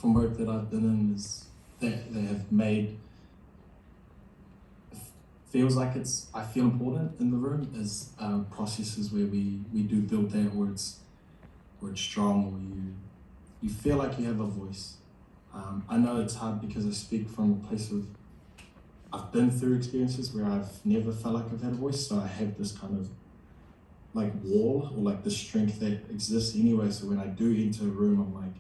from work that I've been in is that they have made, feels like I feel important in the room is processes where we do build that, where it's strong, where you feel like you have a voice. I know it's hard because I speak from a place of, I've been through experiences where I've never felt like I've had a voice, so I have this kind of like wall or like the strength that exists anyway. So when I do enter a room, I'm like,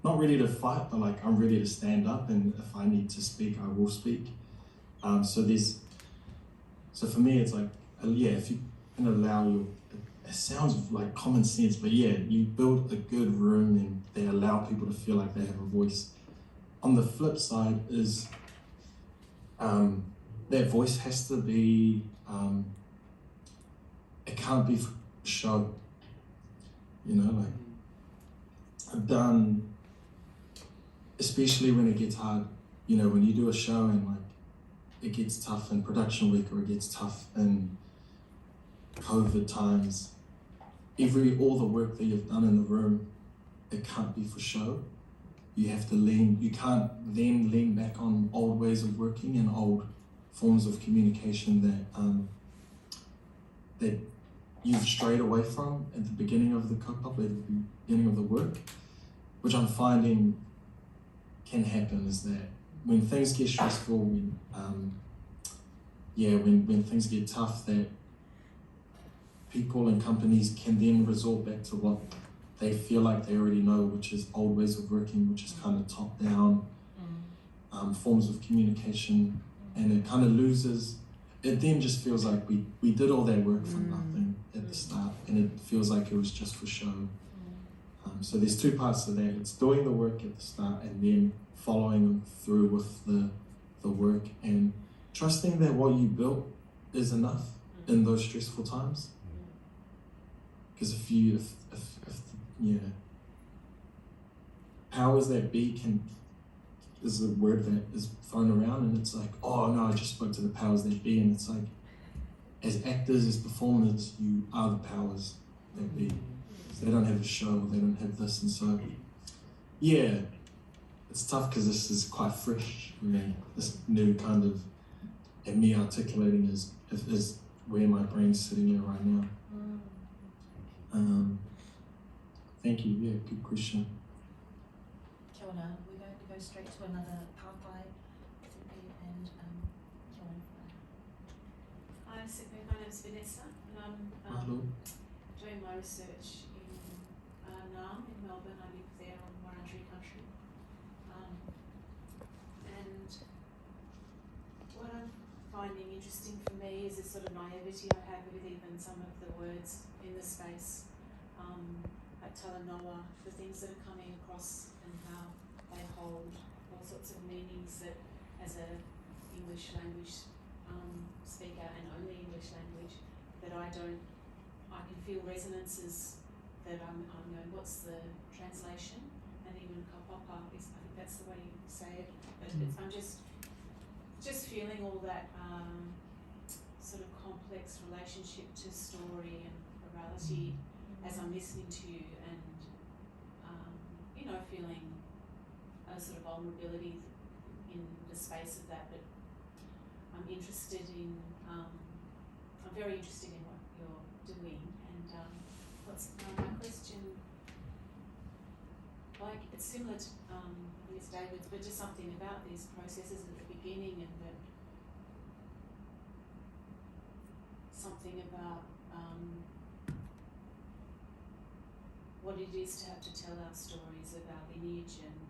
not ready to fight, but like I'm ready to stand up, and if I need to speak, I will speak. So for me, it's like, yeah, if you can allow it sounds like common sense, but yeah, you build a good room and they allow people to feel like they have a voice. On the flip side is that voice has to be, it can't be for show. You know, like I've done, especially when it gets hard, you know, when you do a show and like it gets tough in production week or it gets tough in COVID times, all the work that you've done in the room, it can't be for show. You have to you can't then lean back on old ways of working and old forms of communication that you've strayed away from at the beginning of the kaupapa, at the beginning of the work, which I'm finding can happen is that when things get stressful, when things get tough, that people and companies can then resort back to what they feel like they already know, which is old ways of working, which is kind of top-down forms of communication, and it kind of loses. It then just feels like we did all that work for nothing at the start, and it feels like it was just for show. So there's two parts to that. It's doing the work at the start and then following through with the work and trusting that what you built is enough in those stressful times. Because if powers that be is a word that is thrown around, and it's like, oh no, I just spoke to the powers that be, and it's like, as actors, as performers, you are the powers that be. So they don't have a show, they don't have this, and so yeah, it's tough because this is quite fresh for me. This new kind of, and me articulating is where my brain's sitting at right now. Thank you. Yeah, good question. Kia ora. We're going to go straight to another pāpai, Sepe, and kia ora. Hi, Sepe. My name's Vanessa, and I'm doing my research in Naarm in Melbourne. I live there on Wurundjeri country. And what I'm finding interesting for me is this sort of naivety I have with even some of the words in the space. At Talanoa, the things that are coming across and how they hold all sorts of meanings that, as a English language speaker and only English language, that I can feel resonances that I'm going, what's the translation? And even kaupapa is, I think that's the way you say it. But I'm just feeling all that sort of complex relationship to story and orality as I'm listening to you, and feeling a sort of vulnerability in the space of that. But I'm interested in, I'm very interested in what you're doing, and what's my question? Like, it's similar to Miss David's, but just something about these processes at the beginning, and that something about what it is to have to tell our stories of our lineage and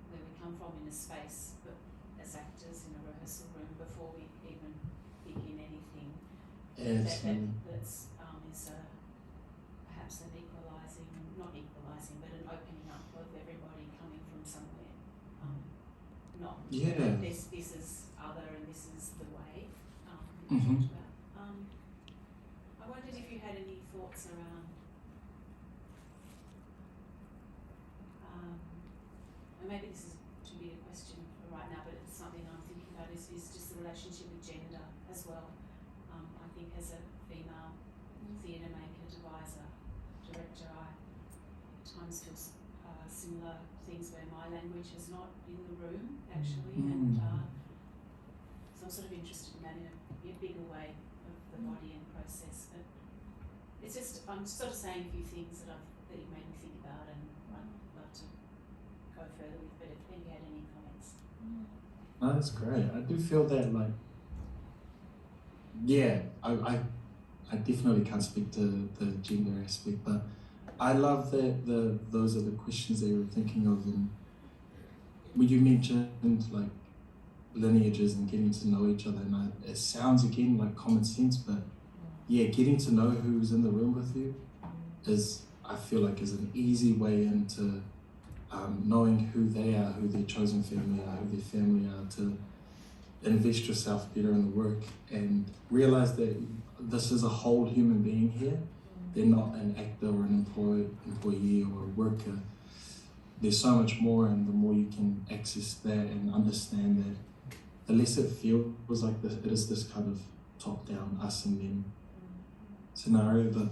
where we come from in a space, but as actors in a rehearsal room before we even begin anything. That's perhaps an equalising, not equalising, but an opening up of everybody coming from somewhere. This is other and this is the way you talked about. I wondered if you had any thoughts around, and maybe this is to be a question for right now, but it's something I'm thinking about is just the relationship with gender as well. I think as a female theatre maker, deviser, director, I at times feel similar things where my language is not in the room actually, and so I'm sort of interested in that in a bigger way of the body and process. But it's just, I'm sort of saying a few things that you made me think about, and I'd love to go further with. But if you had any comments. No, that's great. I do feel that, like, yeah, I definitely can't speak to the gender aspect, but I love that those are the questions that you were thinking of. And when you mentioned like lineages and getting to know each other, and it sounds again like common sense, but yeah, getting to know who's in the room with you is, I feel like, is an easy way into knowing who they are, who their chosen family are, who their family are, to invest yourself better in the work and realize that this is a whole human being here. They're not an actor or an employee or a worker. There's so much more, and the more you can access that and understand that, the less it feels like this, it is this kind of top-down, us and them scenario. But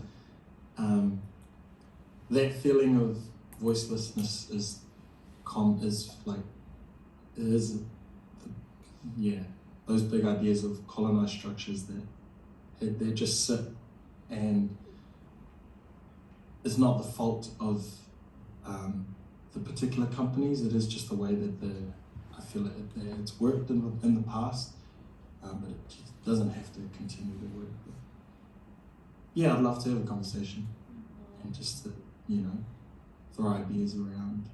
that feeling of voicelessness is those big ideas of colonized structures that they just sit, and it's not the fault of the particular companies. It is just the way that I feel it's worked in the past, but it just doesn't have to continue to work. But yeah, I'd love to have a conversation and just to, throw ideas around.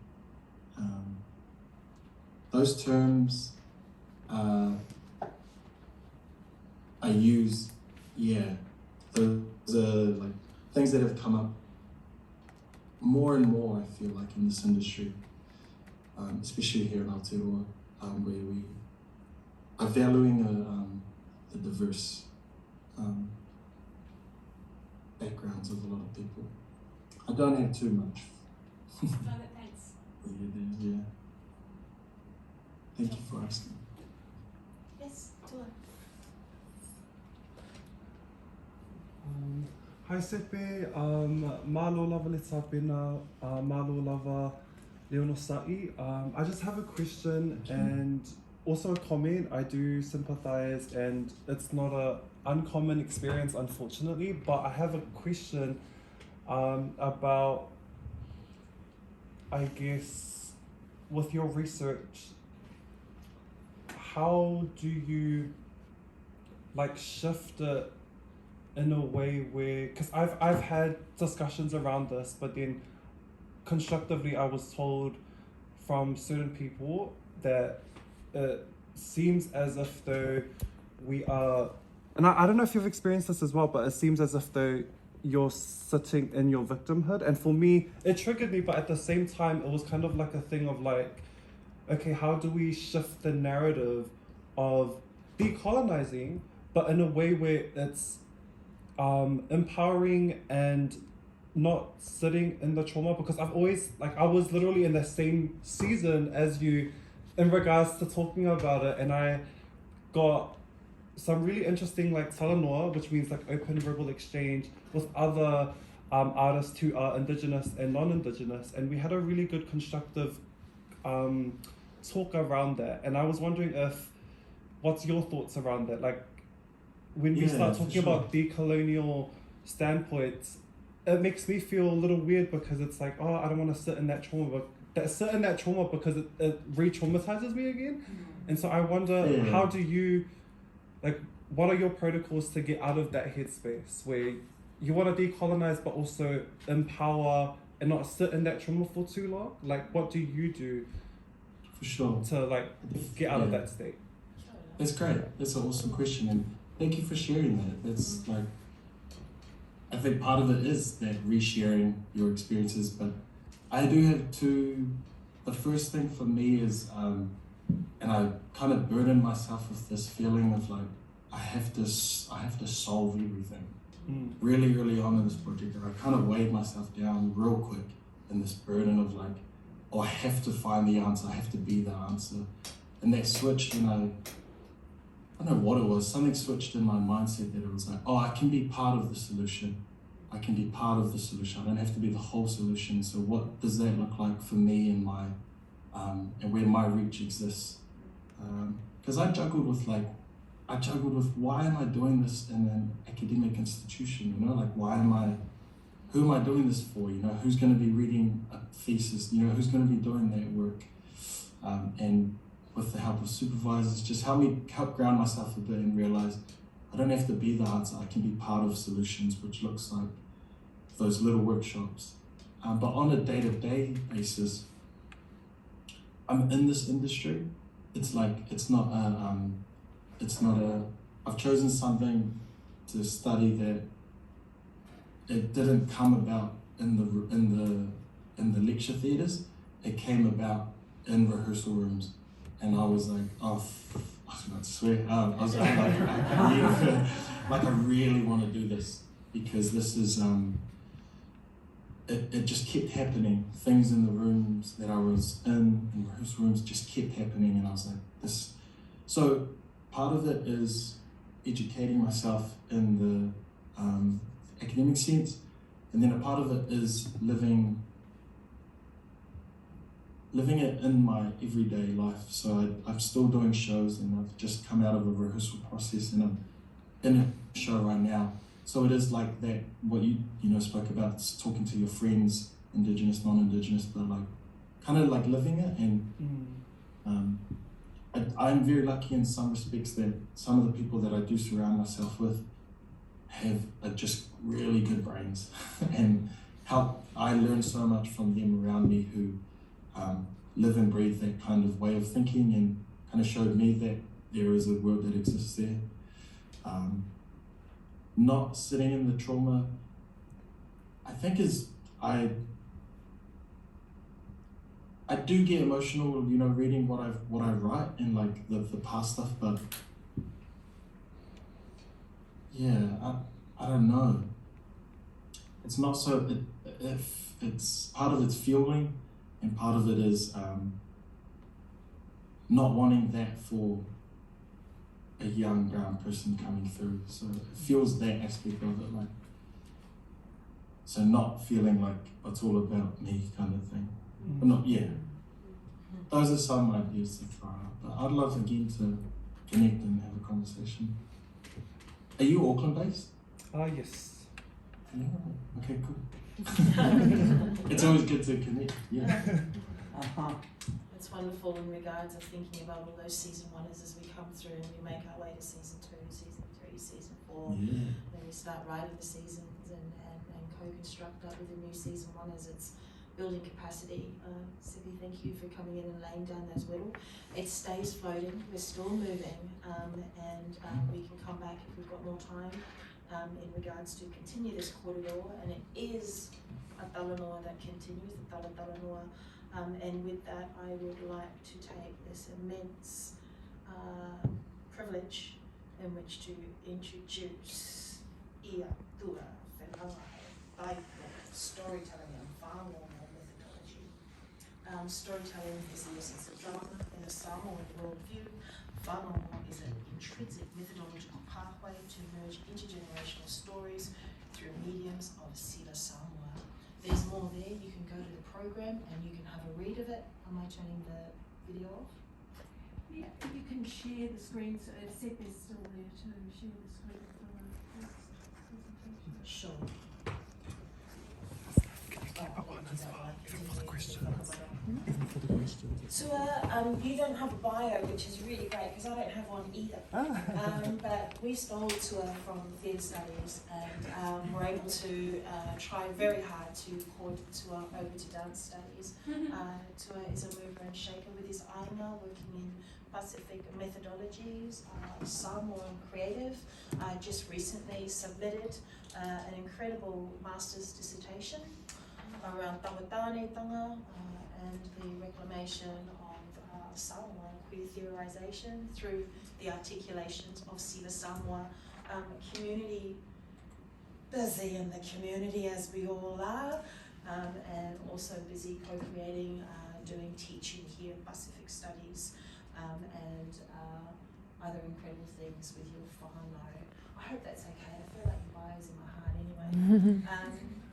Those terms I use, those are like things that have come up more and more, I feel like, in this industry, especially here in Aotearoa, where we are valuing the diverse backgrounds of a lot of people. I don't have too much. No, thanks. Yeah. Thank you for asking. Yes, Tua. Hi Sepe, malo lava le tapena, malo lava leonosai. I just have a question and also a comment. I do sympathize, and it's not an uncommon experience, unfortunately, but I have a question about, I guess, with your research, how do you like shift it in a way where, because I've had discussions around this, but then constructively I was told from certain people that it seems as if though we are, and I don't know if you've experienced this as well, but it seems as if though you're sitting in your victimhood. And for me, it triggered me, but at the same time, it was kind of like a thing of like, okay, how do we shift the narrative of decolonizing, but in a way where it's empowering and not sitting in the trauma? Because I've always, like, I was literally in the same season as you in regards to talking about it, and I got some really interesting like talanoa, which means like open verbal exchange with other artists who are Indigenous and non-Indigenous, and we had a really good constructive talk around that. And I was wondering what's your thoughts around that? Like, when we start talking about decolonial standpoints, it makes me feel a little weird, because it's like, oh, I don't want to sit in that trauma, because it re-traumatizes me again. And so I wonder, how do you, like, what are your protocols to get out of that headspace where you want to decolonize but also empower and not sit in that trauma for too long? Like, what do you do for sure to like get out of that state? That's great. That's an awesome question, and thank you for sharing that. That's like, I think part of it is that resharing your experiences, but I do have two. The first thing for me is, and I kind of burden myself with this feeling of like, I have to solve everything. Really early on in this project, I kind of weighed myself down real quick in this burden of like, oh, I have to find the answer, I have to be the answer. And that switched, and I don't know what it was, something switched in my mindset that it was like, oh, I can be part of the solution. I can be part of the solution. I don't have to be the whole solution. So what does that look like for me in my and where my reach exists. Because I juggled with why am I doing this in an academic institution, you know, like who am I doing this for, you know, who's going to be reading a thesis, you know, who's going to be doing that work, and with the help of supervisors, just help ground myself a bit and realize I don't have to be the answer, I can be part of solutions, which looks like those little workshops. But on a day-to-day basis, I'm in this industry. I've chosen something to study that it didn't come about in the lecture theatres. It came about in rehearsal rooms, and I was like, I was about to swear. I was like, I really want to do this, because this is it just kept happening. Things in the rooms that I was in rehearsal rooms, just kept happening, and I was like, this. So part of it is educating myself in the academic sense, and then a part of it is living it in my everyday life. So I'm still doing shows, and I've just come out of a rehearsal process, and I'm in a show right now. So it is like that, what you spoke about, talking to your friends, Indigenous, non-Indigenous, but like kind of like living it. And I'm very lucky in some respects that some of the people that I do surround myself with are just really good brains and I learn so much from them around me who live and breathe that kind of way of thinking, and kind of showed me that there is a world that exists there. Not sitting in the trauma, I think I do get emotional, you know, reading what I write and like the past stuff, but yeah, I don't know. It's not so. It's part of it's fueling, and part of it is not wanting that for a young brown person coming through. So it feels that aspect of it, like, so not feeling like it's all about me kind of thing. But not, yeah. Those are some ideas to try out. But I'd love again to connect and have a conversation. Are you Auckland based? Yes. Yeah. Okay, cool. It's always good to connect. Yeah. It's wonderful in regards of thinking about all those season ones as we come through and we make our way to season 2, season 3, season 4. Yeah. Then we start writing the seasons and co-construct that with the new season 1 as it's building capacity. Sippy, thank you for coming in and laying down that whittle. It stays floating, we're still moving, and we can come back if we've got more time in regards to continue this corridor, and it is a talanoa that continues, the talanoa. And with that, I would like to take this immense privilege in which to introduce Iatua Felegai Taito, storytelling and Fāgogo methodology. Storytelling is the essence of drama in a Samoan worldview. Fāgogo is an intrinsic methodological pathway to merge intergenerational stories through mediums of Sila Samoa. There's more there. You can go to the program and you can have a read of it. Am I turning the video off? Yeah, you can share the screen, so Sep is still there to share the screen for this presentation. Sure. So you don't have a bio, which is really great because I don't have one either. But we stole Tua from Theatre Studies, and we're able to try very hard to port Tua over to Dance Studies. Tua is a mover and shaker with his aina, working in Pacific methodologies, Samoan creative. Just recently submitted an incredible master's dissertation around tawatanetanga and the reclamation of Samoa queer theorization through the articulations of Sila Samoa. Community, busy in the community as we all are, and also busy co-creating, doing teaching here in Pacific Studies, and other incredible things with your whānau. I hope that's okay. I feel like your bio's in my heart anyway.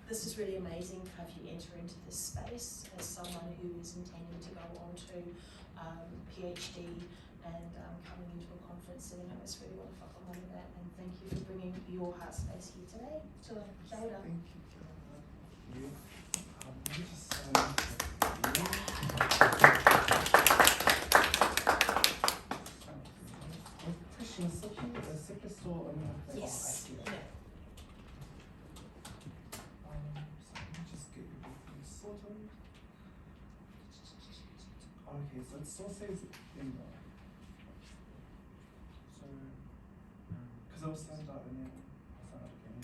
this is really amazing to have you enter into this space as someone who is intending to go on to PhD and coming into a conference setting. It's really wonderful to honor that, and thank you for bringing your heart space here today. Kia ora. Thank you. Yes. Yeah. So let me just get everything sorted. Okay, so it still says in there. So, because I was signed out and then I signed out again.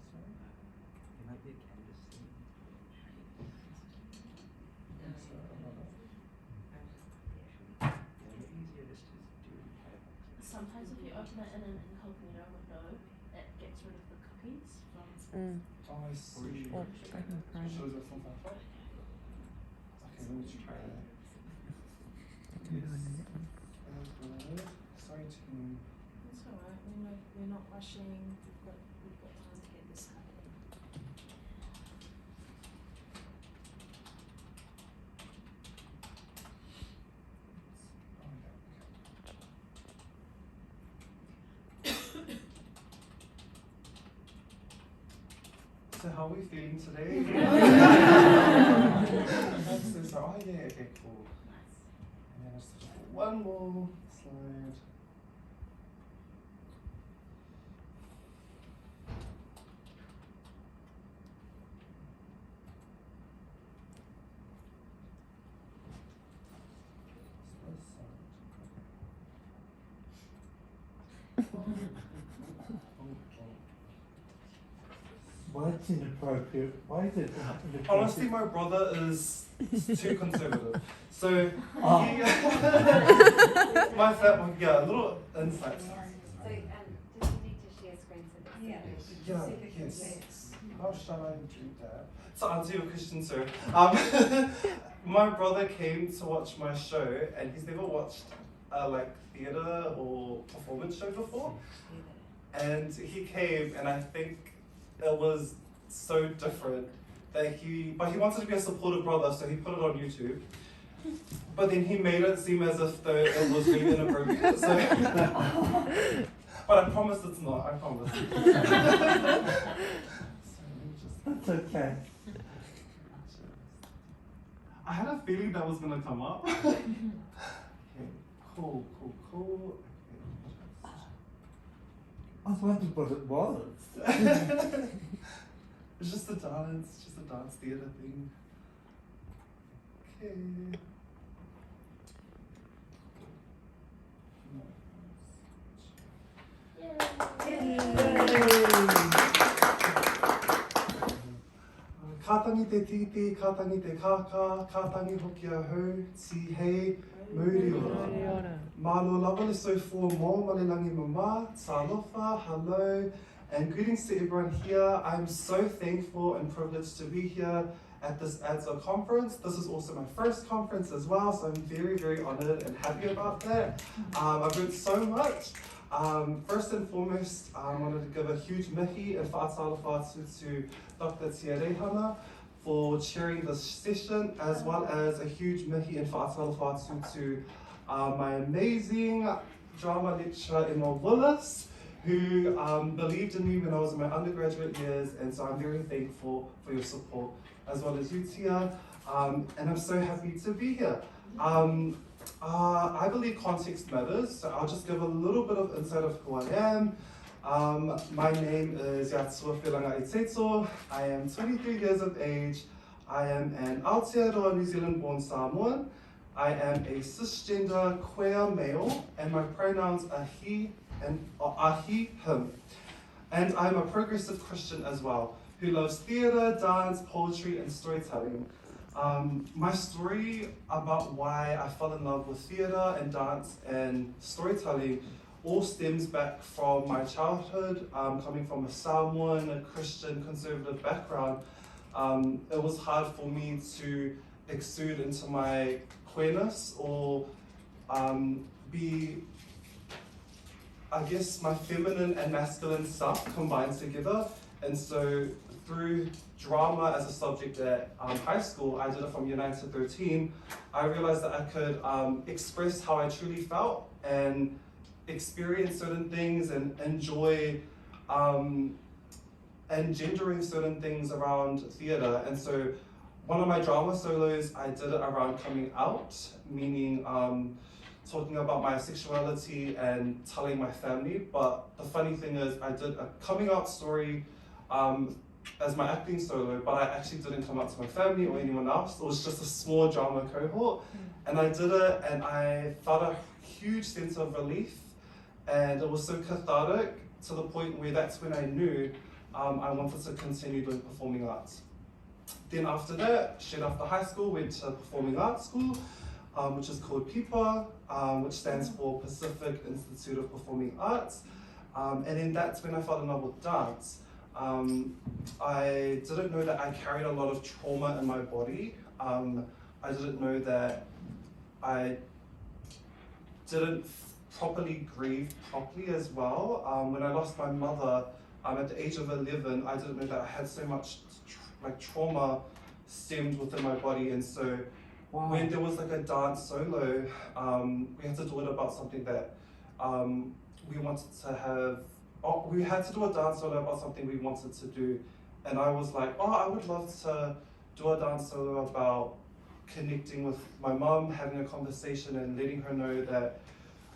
Sorry? There might be a canvas thing. Easier just to do it in Firefox. Sometimes if you open it in an incognito window, it gets rid of the cookies from. Oh, I see. Or open Chrome. Shows it from Firefox? Okay, let me try that. Yes. Good. Sorry to. That's all right. We're not rushing. We've got time to get this happening. So how are we feeling today? So, oh yeah, okay, cool. And then let's just put one more slide. Why it's inappropriate? Why is it inappropriate? Honestly, my brother is too conservative. So, he, my family, yeah, a little insight. So, do you need to share screen for this? Yeah, yes. How shall I do that? To answer your question, sir, my brother came to watch my show, and he's never watched like theatre or performance show before. And he came, and I think it was so different that he wanted to be a supportive brother, so he put it on YouTube. But then he made it seem as if though it was really inappropriate. So, but I promise it's not. I promise. That's okay. I had a feeling that was gonna come up. Okay, cool. I wondered what it was. It's just a dance theatre thing. Okay. Kātangi te titi, kātangi te kākā, kātangi hoki a hau, ti hei, muri ora. Malo lava le soifua mō malelangi mama, talofa, hello, and greetings to everyone here. I'm so thankful and privileged to be here at this ADSA conference. This is also my first conference as well, so I'm very, very honored and happy about that. I've learned so much. First and foremost, I wanted to give a huge mihi and whātalofa to Dr. Tia Reihana for chairing this session, as well as a huge mihi and whātalofa to my amazing drama lecturer, Emma Willis, who believed in me when I was in my undergraduate years, and so I'm very thankful for your support, as well as you, Tia, and I'm so happy to be here. I believe context matters, so I'll just give a little bit of insight of who I am. My name is Iatua Felegai Taito. I am 23 years of age. I am an Aotearoa New Zealand born Samoan. I am a cisgender queer male, and my pronouns are he and him. And I'm a progressive Christian as well, who loves theatre, dance, poetry, and storytelling. My story about why I fell in love with theatre and dance and storytelling all stems back from my childhood, coming from a Samoan, a Christian, conservative background. It was hard for me to exude into my queerness or be, I guess, my feminine and masculine stuff combined together. And so through drama as a subject at high school, I did it from year 9 to 13, I realized that I could express how I truly felt and experience certain things and enjoy and gendering certain things around theatre. And so one of my drama solos, I did it around coming out, meaning talking about my sexuality and telling my family. But the funny thing is, I did a coming out story as my acting solo, but I actually didn't come out to my family or anyone else. It was just a small drama cohort. And I did it, and I felt a huge sense of relief, and it was so cathartic to the point where that's when I knew I wanted to continue doing performing arts. Then after that, straight after high school, went to performing arts school, which is called PIPA, which stands for Pacific Institute of Performing Arts. And then that's when I fell in love with dance. I didn't know that I carried a lot of trauma in my body. I didn't know that I didn't properly grieve properly as well. When I lost my mother at the age of 11, I didn't know that I had so much trauma stemmed within my body. And so when there was like a dance solo, we had to do it about something that we wanted to have. We had to do a dance solo about something we wanted to do. And I was like, oh, I would love to do a dance solo about connecting with my mom, having a conversation and letting her know that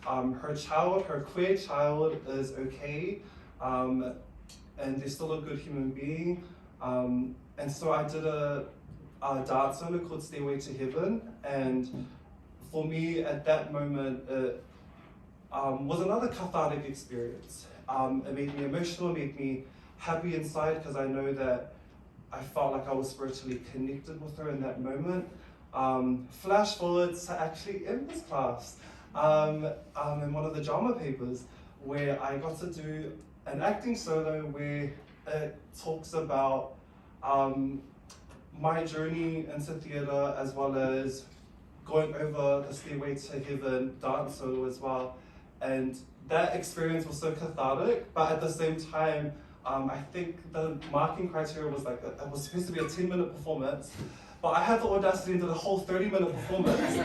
her queer child is okay, and they're still a good human being. And so I did a dance solo called Stairway to Heaven. And for me, at that moment, it was another cathartic experience. It made me emotional, it made me happy inside, because I know that I felt like I was spiritually connected with her in that moment. Flash forward to actually in this class, in one of the drama papers, where I got to do an acting solo where it talks about my journey into theatre, as well as going over the Stairway to Heaven dance solo as well. And that experience was so cathartic, but at the same time, I think the marking criteria was like, it was supposed to be a 10-minute performance, but I had the audacity to do the whole 30-minute performance.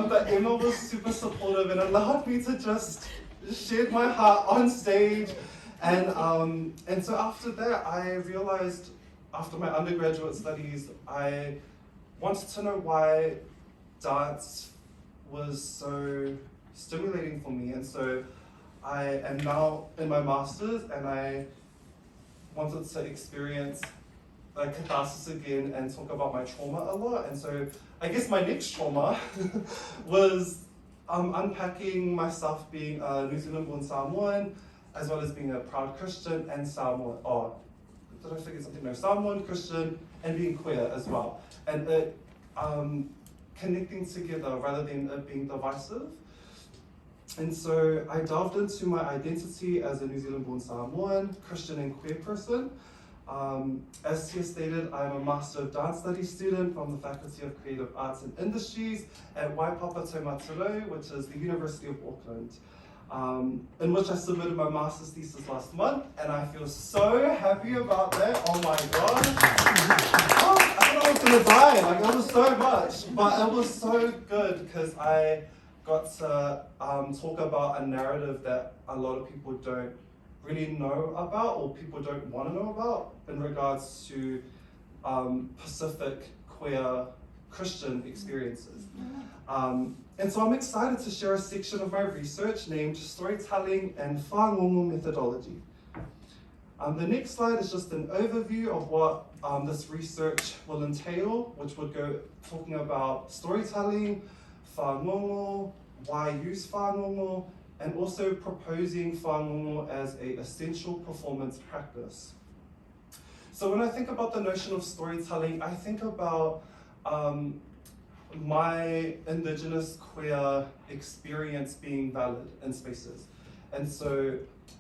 But Emma was super supportive and allowed me to just share my heart on stage. And so after that, I realized, after my undergraduate studies, I wanted to know why dance was so stimulating for me. And so I am now in my master's, and I wanted to experience catharsis again and talk about my trauma a lot. And so I guess my next trauma was unpacking myself being a New Zealand born Samoan, as well as being a proud Christian and Samoan. Oh, did I forget something? No, Samoan, Christian, and being queer as well. And it connecting together rather than it being divisive. And so I delved into my identity as a New Zealand born Samoan, Christian and queer person. As Tia stated, I'm a Master of Dance Studies student from the Faculty of Creative Arts and Industries at Waipapa Taumaturo, which is the University of Auckland, in which I submitted my master's thesis last month, and I feel so happy about that. Oh my God. Oh, I thought I was gonna die, like it was so much, but it was so good because I got to talk about a narrative that a lot of people don't really know about, or people don't want to know about, in regards to Pacific queer Christian experiences. And so I'm excited to share a section of my research named Storytelling and Fāgogo Methodology. The next slide is just an overview of what this research will entail, which would go talking about storytelling, Fāgogo, why use Fāgogo, and also proposing Fāgogo as an essential performance practice. So when I think about the notion of storytelling, I think about my Indigenous queer experience being valid in spaces. And so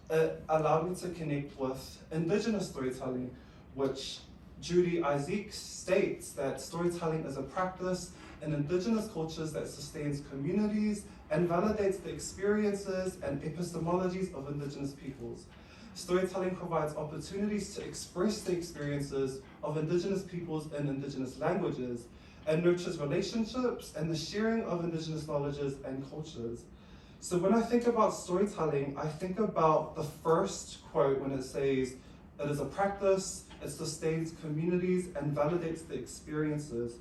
it allowed me to connect with Indigenous storytelling, which Judy Isaac states that storytelling is a practice in Indigenous cultures that sustains communities and validates the experiences and epistemologies of Indigenous peoples. Storytelling provides opportunities to express the experiences of Indigenous peoples in Indigenous languages and nurtures relationships and the sharing of Indigenous knowledges and cultures. So when I think about storytelling, I think about the first quote when it says, "It is a practice, it sustains communities and validates the experiences."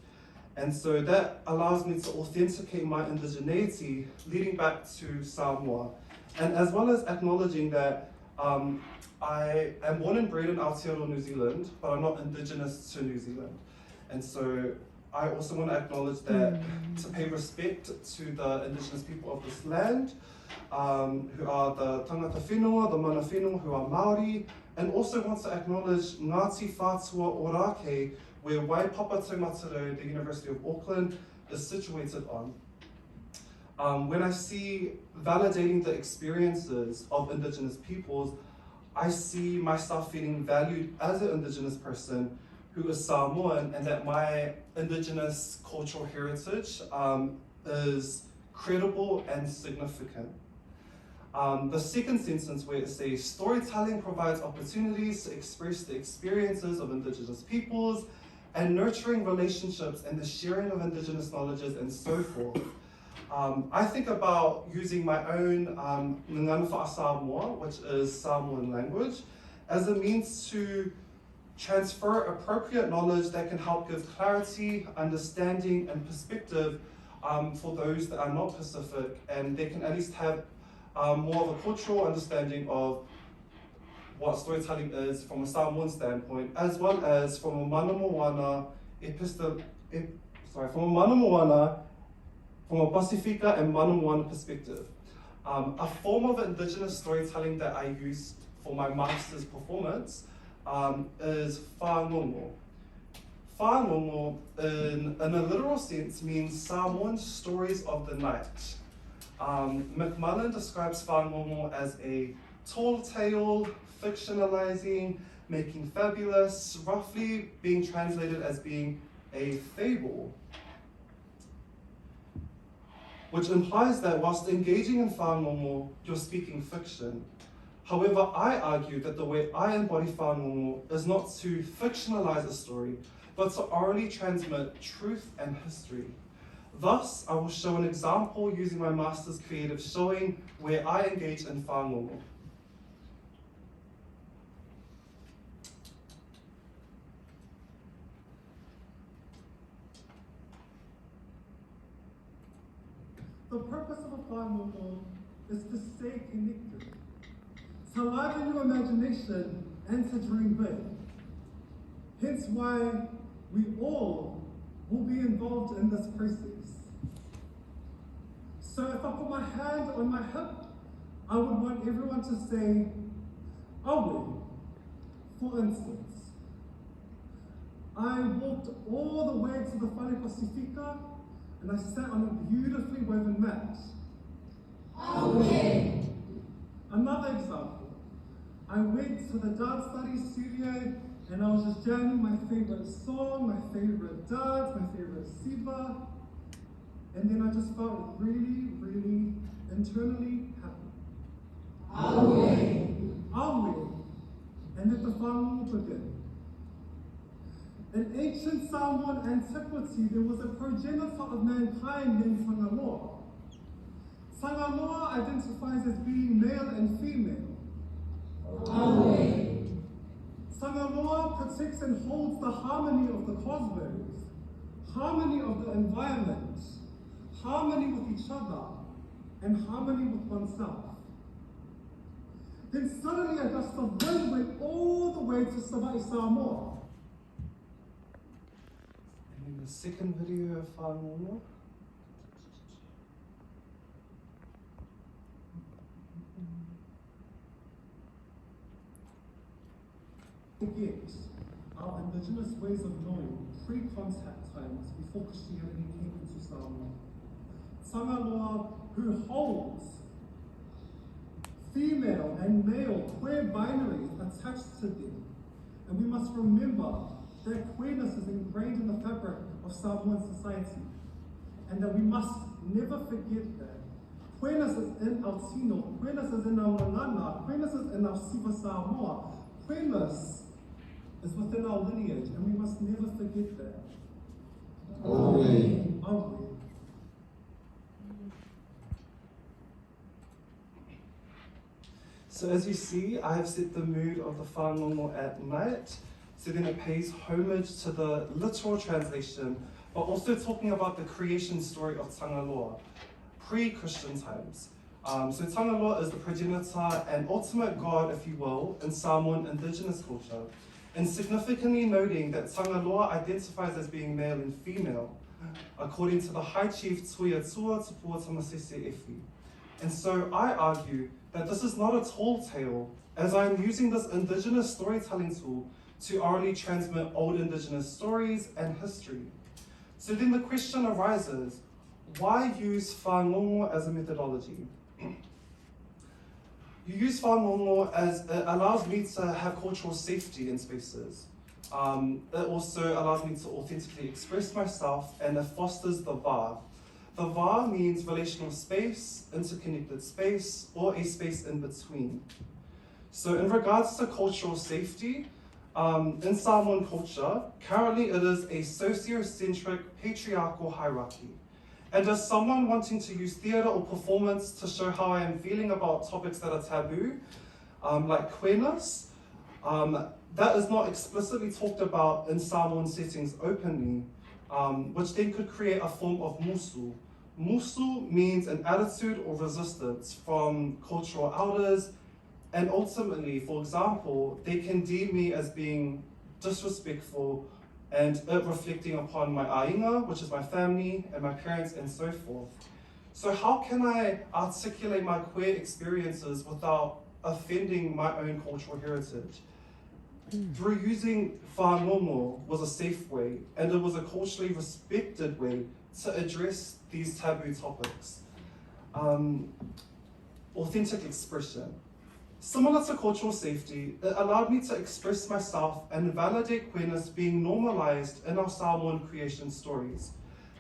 And so that allows me to authenticate my indigeneity, leading back to Samoa. And as well as acknowledging that I am born and bred in Aotearoa, New Zealand, but I'm not Indigenous to New Zealand. And so I also want to acknowledge that to pay respect to the Indigenous people of this land, who are the tangata whenua, the mana whenua, who are Māori, and also want to acknowledge Ngāti Whātua Ōrākei, where Waipapa Taumatarau, the University of Auckland, is situated on. When I see validating the experiences of Indigenous peoples, I see myself feeling valued as an Indigenous person who is Samoan, and that my Indigenous cultural heritage is credible and significant. The second sentence where it says, "Storytelling provides opportunities to express the experiences of Indigenous peoples and nurturing relationships and the sharing of Indigenous knowledges and so forth." I think about using my own Ngana Samoa, which is Samoan language, as a means to transfer appropriate knowledge that can help give clarity, understanding, and perspective for those that are not Pacific, and they can at least have more of a cultural understanding of what storytelling is from a Samoan standpoint, as well as from a mana moana from a Pasifika and mana moana perspective. A form of Indigenous storytelling that I used for my master's performance is Fāgogo. Fāgogo, in a literal sense, means Samoan stories of the night. McMullen describes Fāgogo as a tall tale, fictionalizing, making fabulous, roughly being translated as being a fable, which implies that whilst engaging in Fāgogo, you're speaking fiction. However, I argue that the way I embody Fāgogo is not to fictionalize a story, but to orally transmit truth and history. Thus, I will show an example using my master's creative showing where I engage in Fāgogo. The purpose of a Fāgogo is to stay connected, to liven your imagination and to dream big. Hence why we all will be involved in this process. So if I put my hand on my hip, I would want everyone to say, "Awe," for instance. I walked all the way to the Whare Pasifika and I sat on a beautifully woven mat. Awe. Another example, I went to the dance studies studio and I was just jamming my favorite song, my favorite dance, my favorite siva, and then I just felt really, really internally happy. Awe. Awe. And let the Fāgogo begin. In ancient Samoan antiquity, there was a progenitor of mankind named Whangaloa. Whangaloa identifies as being male and female. Awe. Whangaloa protects and holds the harmony of the cosmos, harmony of the environment, harmony with each other, and harmony with oneself. Then suddenly a gust of wind went all the way to Savai'i Samoa. And in the second video of Fāgogo, Forget our indigenous ways of knowing pre-contact times before Christianity came into Samoa. Whangaloa who holds female and male queer binaries attached to them. And we must remember that queerness is ingrained in the fabric of Samoan society. and that we must never forget that. Koenas is in our tino, Koenas is in our manana, Koenas is in our siva Samoa, Koenas is within our lineage, and we must never forget that. Amen. Amen. So as you see, I have set the mood of the Fāgogo at night, so then it pays homage to the literal translation, but also talking about the creation story of Tangaloa, pre-Christian times. So Tangaloa is the progenitor and ultimate god, if you will, in Samoan indigenous culture, and significantly noting that Tangaloa identifies as being male and female, according to the High Chief Iatua Felegai Taito. And so I argue that this is not a tall tale, as I am using this indigenous storytelling tool to orally transmit old indigenous stories and history. So then the question arises, why use Fāgogo as a methodology? You use Fāgogo as it allows me to have cultural safety in spaces. It also allows me to authentically express myself, and it fosters the vā. The vā means relational space, interconnected space, or a space in between. So in regards to cultural safety, in Samoan culture, currently it is a sociocentric patriarchal hierarchy. And as someone wanting to use theatre or performance to show how I am feeling about topics that are taboo, like queerness, that is not explicitly talked about in Samoan settings openly, which then could create a form of musu. Musu means an attitude or resistance from cultural elders, and ultimately, for example, they can deem me as being disrespectful and it reflecting upon my ainga, which is my family, and my parents, and so forth. So how can I articulate my queer experiences without offending my own cultural heritage? Through using Fāgogo was a safe way, and it was a culturally respected way to address these taboo topics. Authentic expression. Similar to cultural safety, it allowed me to express myself and validate queerness being normalized in our Samoan creation stories.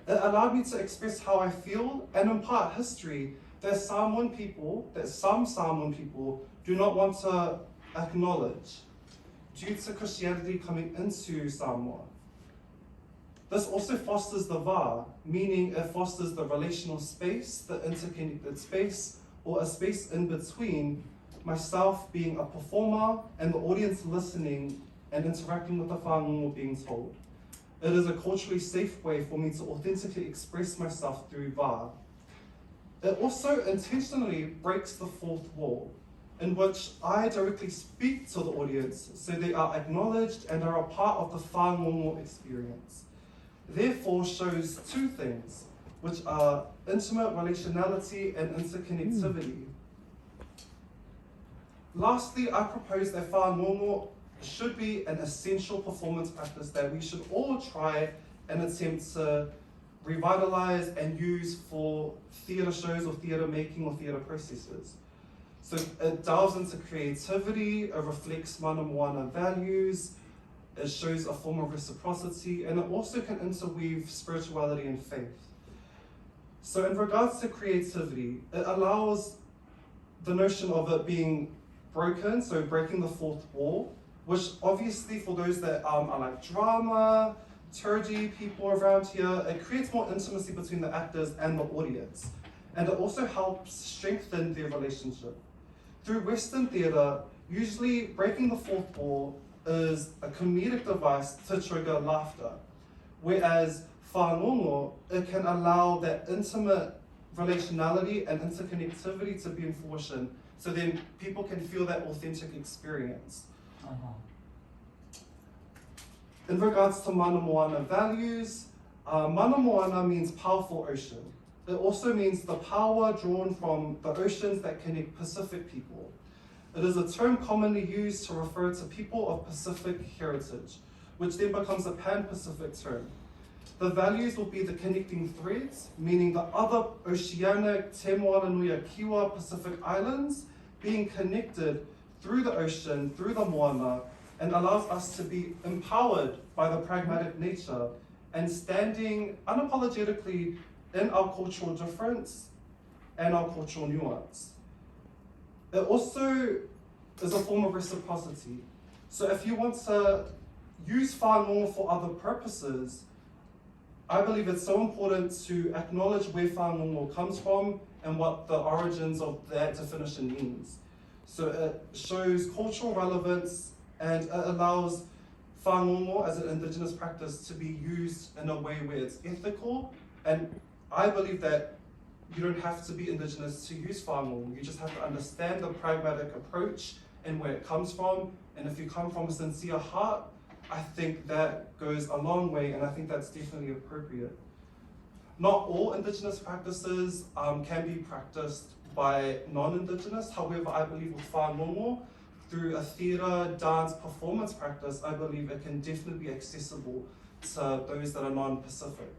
It allowed me to express how I feel and impart history that some Samoan people do not want to acknowledge due to Christianity coming into Samoa. This also fosters the vā, meaning it fosters the relational space, the interconnected space, or a space in between myself being a performer and the audience listening and interacting with the Fāgogo being told. It is a culturally safe way for me to authentically express myself through vā. It also intentionally breaks the fourth wall, in which I directly speak to the audience so they are acknowledged and are a part of the Fāgogo experience. Therefore shows two things, which are intimate relationality and interconnectivity. Lastly, I propose that Fāgogo should be an essential performance practice that we should all try and attempt to revitalize and use for theatre shows or theatre making or theatre processes. So it delves into creativity, it reflects mana moana values, it shows a form of reciprocity, and it also can interweave spirituality and faith. So in regards to creativity, it allows the notion of it being broken, so breaking the fourth wall, which obviously for those that are like drama, liturgy people around here, it creates more intimacy between the actors and the audience. And it also helps strengthen their relationship. Through Western theatre, usually breaking the fourth wall is a comedic device to trigger laughter, whereas Fāgogo, it can allow that intimate relationality and interconnectivity to be in fruition, so then people can feel that authentic experience. In regards to mana moana values, mana moana means powerful ocean. It also means the power drawn from the oceans that connect Pacific people. It is a term commonly used to refer to people of Pacific heritage, which then becomes a pan-Pacific term. The values will be the connecting threads, meaning the other oceanic, Te Moana Nui a Kiwa Pacific islands being connected through the ocean, through the moana, and allows us to be empowered by the pragmatic nature and standing unapologetically in our cultural difference and our cultural nuance. It also is a form of reciprocity. So if you want to use Fāgogo for other purposes, I believe it's so important to acknowledge where Fāgogo comes from and what the origins of that definition means. So it shows cultural relevance and it allows Fāgogo as an indigenous practice to be used in a way where it's ethical. And I believe that you don't have to be indigenous to use Fāgogo. You just have to understand the pragmatic approach and where it comes from. And if you come from a sincere heart, I think that goes a long way, and I think that's definitely appropriate. Not all indigenous practices can be practiced by non-indigenous. However, I believe with Fāgogo, through a theatre, dance, performance practice, I believe it can definitely be accessible to those that are non-Pacific.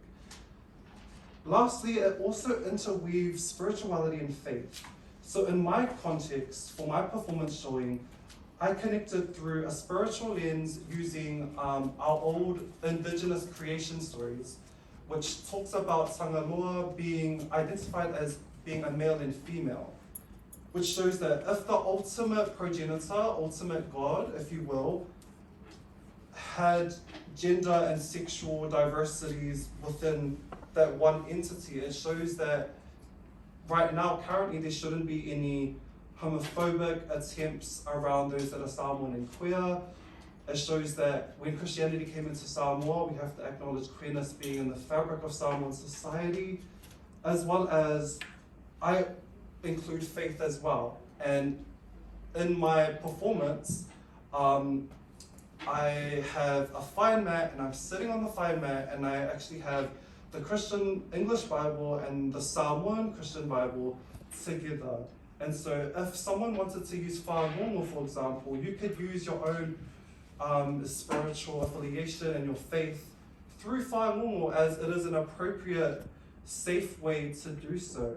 Lastly, it also interweaves spirituality and faith. So in my context, for my performance showing, I connected through a spiritual lens using our old indigenous creation stories, which talks about Tangaroa being identified as being a male and female, which shows that if the ultimate progenitor, ultimate God, if you will, had gender and sexual diversities within that one entity, it shows that right now, currently, there shouldn't be any homophobic attempts around those that are Samoan and queer. It shows that when Christianity came into Samoa, we have to acknowledge queerness being in the fabric of Samoan society, as well as I include faith as well. And in my performance, I have a fine mat, and I'm sitting on the fine mat, and I actually have the Christian English Bible and the Samoan Christian Bible together. And so if someone wanted to use Fāgogo, for example, you could use your own spiritual affiliation and your faith through Fāgogo, as it is an appropriate, safe way to do so.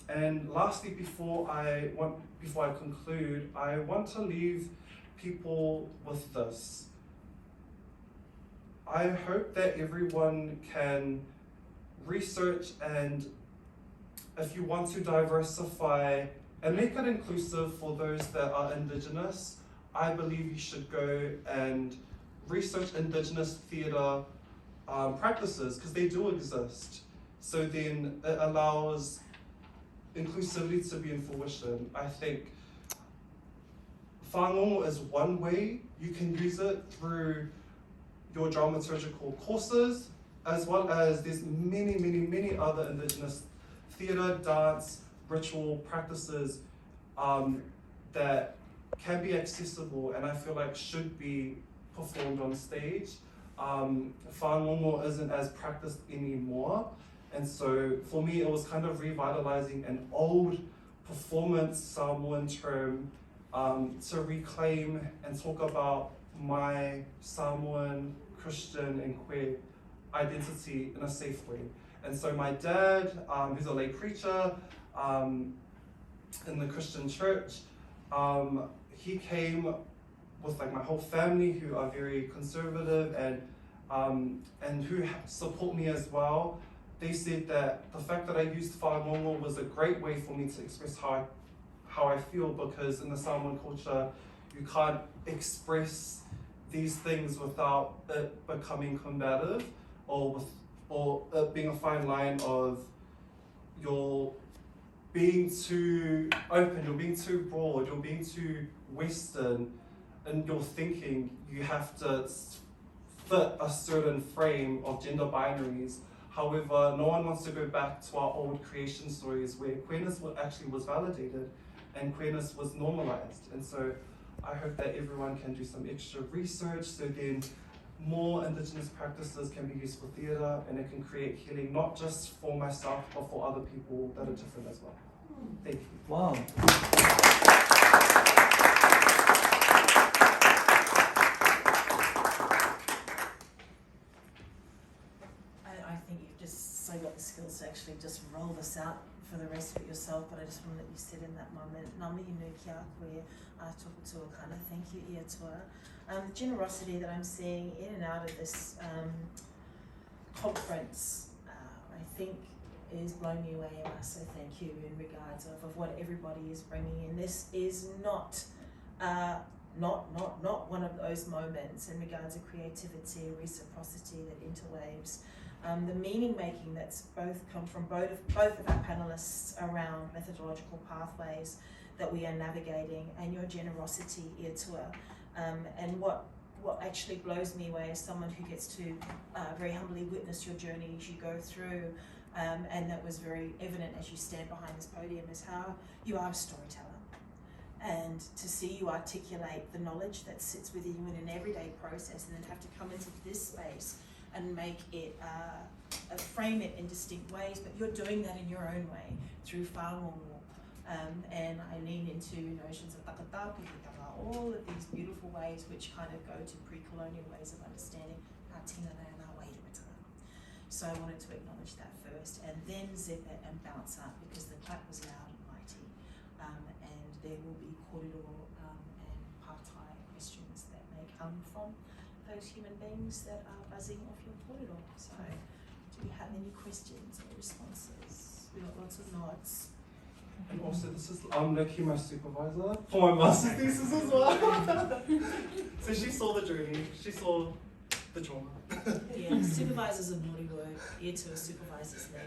And lastly, before I conclude, I want to leave people with this. I hope that everyone can research, and if you want to diversify and make it inclusive for those that are Indigenous, I believe you should go and research Indigenous theatre practices, because they do exist. So then it allows inclusivity to be in fruition. I think Fāgogo is one way you can use it through your dramaturgical courses, as well as there's many, many, many other Indigenous theatre, dance, ritual practices that can be accessible and I feel like should be performed on stage. Fāgogo isn't as practiced anymore, and so for me it was kind of revitalizing an old performance Samoan term to reclaim and talk about my Samoan, Christian and queer identity in a safe way. And so my dad, who's a lay preacher in the Christian church, he came with like my whole family who are very conservative and who support me as well. They said that the fact that I used Fāgogo was a great way for me to express how I feel, because in the Samoan culture, you can't express these things without it becoming combative, or it being a fine line of you're being too open, you're being too broad, you're being too Western in your thinking. You have to fit a certain frame of gender binaries. However, no one wants to go back to our old creation stories where queerness actually was validated and queerness was normalized. And so I hope that everyone can do some extra research so then more Indigenous practices can be used for theatre, and it can create healing not just for myself but for other people that are different as well. Thank you. Wow. I think you've just so got the skills to actually just roll this out for the rest of it yourself, but I just want to let you sit in that moment. Ngā mihi nui ki a koe, tōku tuakana. Thank you, Iatua. The generosity that I'm seeing in and out of this conference, I think is blown me away, Emma, so thank you in regards of what everybody is bringing in. This is not one of those moments in regards of creativity, reciprocity that interwaves. The meaning making that's come from both of our panelists around methodological pathways that we are navigating, and your generosity, Iatua, and what actually blows me away as someone who gets to very humbly witness your journey as you go through, and that was very evident as you stand behind this podium, is how you are a storyteller. And to see you articulate the knowledge that sits within you in an everyday process, and then have to come into this space and make it, frame it in distinct ways, but you're doing that in your own way through Fāgogo. And I lean into notions of takatapu, all of these beautiful ways which kind of go to pre-colonial ways of understanding our tinana and our wairuatanga. So I wanted to acknowledge that first, and then zip it and bounce up, because the clap was loud and mighty. And there will be korero and partai questions that may come from those human beings that are buzzing off your korero. So do we have any questions or responses? We got lots of nods. And also, this is Nikki, my supervisor, for my master's thesis as well. So she saw the journey, she saw the trauma. Yeah, supervisor's a naughty word. Iatua supervises me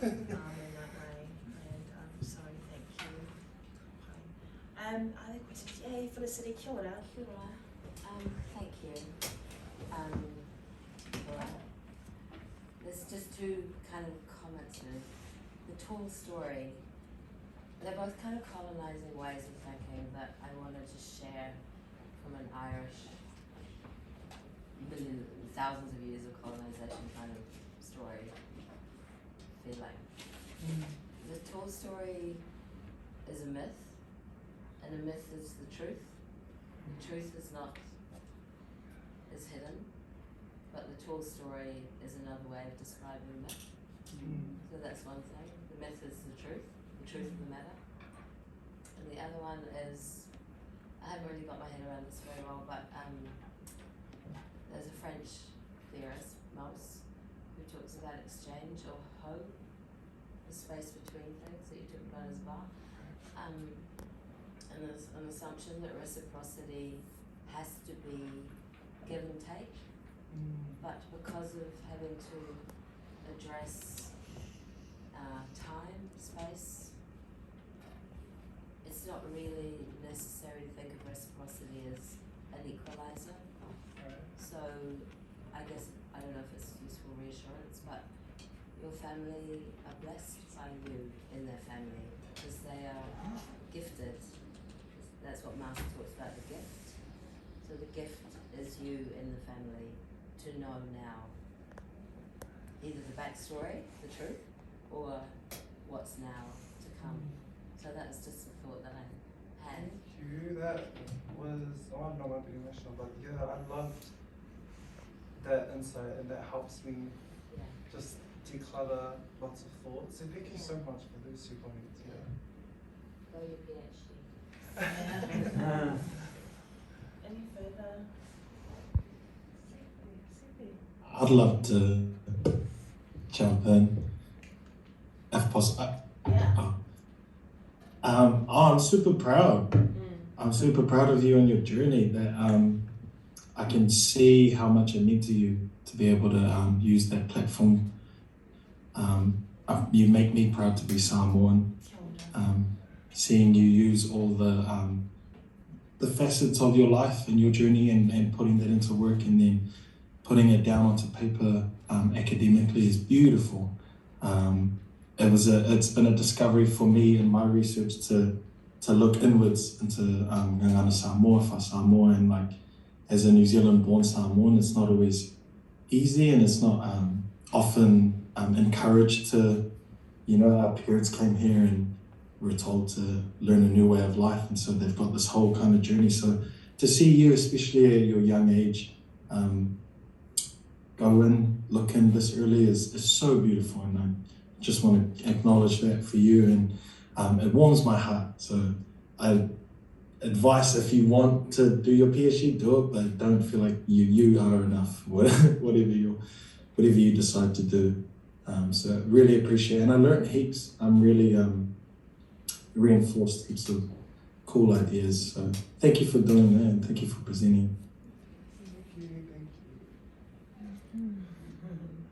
in that way. And so thank you. Other questions? Yay, Felicity, kia ora. Kia ora. Thank you. Well, there's just two kind of comments here. The tall story, they're both kind of colonizing ways of thinking that I wanted to share from an Irish thousands of years of colonization kind of story feeling. The tall story is a myth, and a myth is the truth. The truth is hidden, but the tall story is another way of describing the myth. So that's one thing. The myth is the truth of the matter. And the other one is, I haven't really got my head around this very well, but there's a French theorist, Mauss, who talks about exchange, or ho, the space between things that you talk about as bar. And there's an assumption that reciprocity has to be give and take, but because of having to address time, space, it's not really necessary to think of reciprocity as an equalizer. So I guess, I don't know if it's useful reassurance, but your family are blessed by you in their family, because they are gifted. That's what Master talks about, the gift. So the gift is you in the family to know now either the backstory, the truth, or what's now to come. So that's just a thought that I had. Thank you. That was, oh, I'm not going to be emotional, but yeah, I loved that insight, and that helps me just declutter lots of thoughts. So thank you so much for those 2 points. Yeah. Go your PhD. Any further? I'd love to jump in, if possible. Yeah. I'm super proud. I'm super proud of you and your journey. That I can see how much it meant to you to be able to use that platform. You make me proud to be Samoan. Seeing you use all the facets of your life and your journey, and putting that into work, and then putting it down onto paper academically is beautiful. It's been a discovery for me in my research to look inwards into Ngangana Samoa, Wha Samoa, and like as a New Zealand born Samoan, it's not always easy, and it's not often encouraged to, our parents came here and were told to learn a new way of life, and so they've got this whole kind of journey. So to see you, especially at your young age, go in, look in this early is so beautiful, and I just want to acknowledge that for you, and it warms my heart. So I advice, if you want to do your PhD, do it, but don't feel like you are enough, whatever you decide to do. So really appreciate it. And I learned heaps. I'm really reinforced heaps of cool ideas. So thank you for doing that and thank you for presenting. Thank you.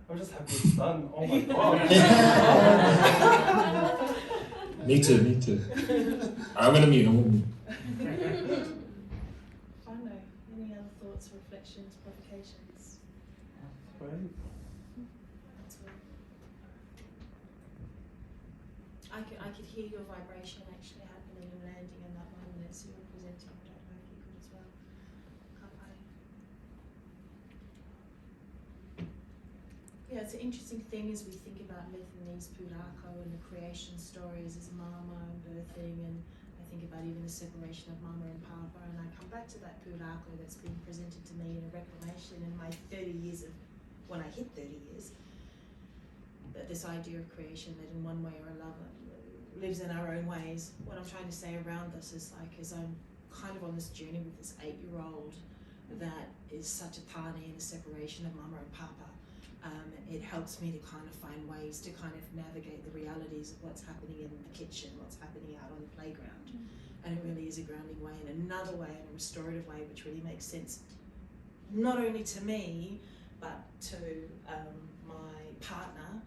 I'm just happy it's done. Oh my god. Me too. I'm gonna mute. Fano, any other thoughts, reflections, provocations? Right. That's all. I could hear your vibration actually happening and landing in that moment as you were presenting. I don't know if you could as well. Yeah, it's an interesting thing as we think about myth and these pūrākau and the creation stories as mama and birthing, and I think about even the separation of mama and papa, and I come back to that pūrākau that's been presented to me in a reclamation in my 30 years of, when I hit 30 years, that this idea of creation that in one way or another lives in our own ways. What I'm trying to say around this is like, as I'm kind of on this journey with this 8-year-old that is such a tāne in the separation of mama and papa, it helps me to kind of find ways to kind of navigate the realities of what's happening in the kitchen, what's happening out on the playground. And it really is a grounding way, and another way, and a restorative way, which really makes sense, not only to me, but to my partner,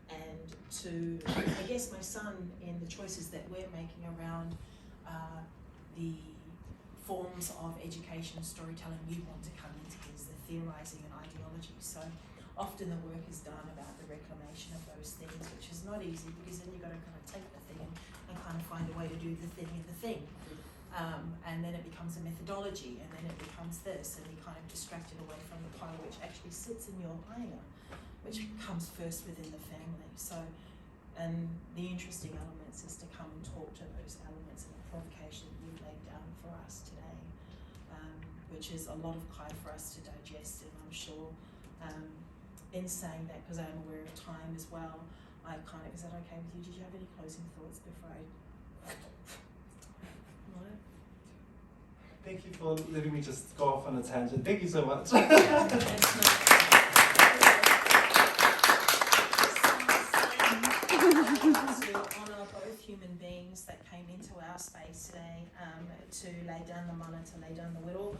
and to, I guess, my son in the choices that we're making around the forms of education and storytelling we want to come into, is the theorising and ideology. So often the work is done about the reclamation of those things, which is not easy, because then you've got to kind of take the thing and kind of find a way to do the thing in the thing. And then it becomes a methodology, and then it becomes this, and you kind of distracted away from the part which actually sits in your aina, which comes first within the family. So, and the interesting elements is to come and talk to those elements and the provocation that you've laid down for us today, which is a lot of kai for us to digest. And I'm sure, in saying that, because I am aware of time as well, I kind of, is that okay with you? Did you have any closing thoughts before I? No? Thank you for letting me just go off on a tangent. Thank you so much. To honour both human beings that came into our space today, to lay down the mana, to lay down the wero.